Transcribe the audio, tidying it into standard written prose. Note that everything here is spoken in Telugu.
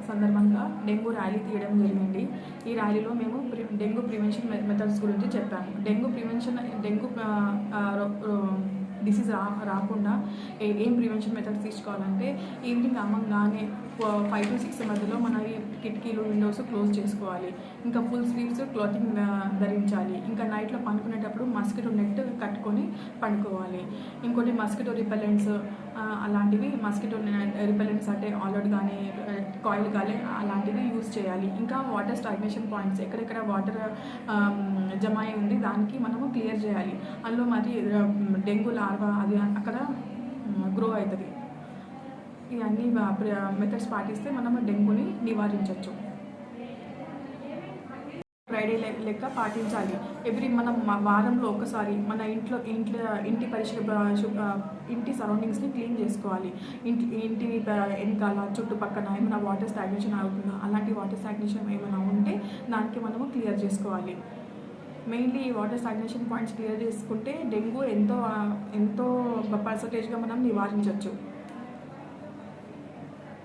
సందర్భంగా డెంగ్యూ ర్యాలీ తీయడం జరిగింది. ఈ ర్యాలీలో మేము డెంగ్యూ ప్రివెన్షన్ మెథడ్స్ గురించి చెప్పాము. డెంగ్యూ డిసీజ్ రాకుండా ఏం ప్రివెన్షన్ మెథడ్స్ తీసుకోవాలంటే ఈవినింగ్ అవ్వగానే 5 to 6 మధ్యలో మన కిటికీలు విండోస్ క్లోజ్ చేసుకోవాలి. ఇంకా ఫుల్ స్లీవ్స్ క్లాతింగ్ ధరించాలి. ఇంకా నైట్లో పడుకునేటప్పుడు మస్కిటో నెట్ కట్టుకొని పండుకోవాలి. ఇంకోటి మస్కిటో రిపెలెంట్స్ అలాంటివి మస్కిటో రిపెలెంట్స్ అంటే ఆల్అవుట్ కానీ కాయిల్ కానీ అలాంటివి యూజ్ చేయాలి. ఇంకా వాటర్ స్టాగ్నేషన్ పాయింట్స్ ఎక్కడెక్కడ వాటర్ జమ అయి ఉంది దానికి మనము క్లియర్ చేయాలి. అందులో మరి డెంగ్యూ లార్వా అది అక్కడ గ్రో అవుతుంది. ఇవన్నీ మెథడ్స్ పాటిస్తే మనము డెంగ్యూని నివారించవచ్చు. ఫ్రైడే లెక్క పాటించాలి. మనం వారంలో ఒకసారి మన ఇంటి ఇంటి సరౌండింగ్స్ని క్లీన్ చేసుకోవాలి. ఇంటి వెనకాల చుట్టుపక్కల ఏమైనా వాటర్ స్టాగ్నేషన్ అవుతుందా, అలాంటి వాటర్ స్టాగ్నేషన్ ఏమైనా ఉంటే దానికి మనము క్లియర్ చేసుకోవాలి. Mainly water stagnation points clear చేసుకుంటే డెంగ్యూ ఎంతో పర్సంటేజ్గా మనం నివారించవచ్చు.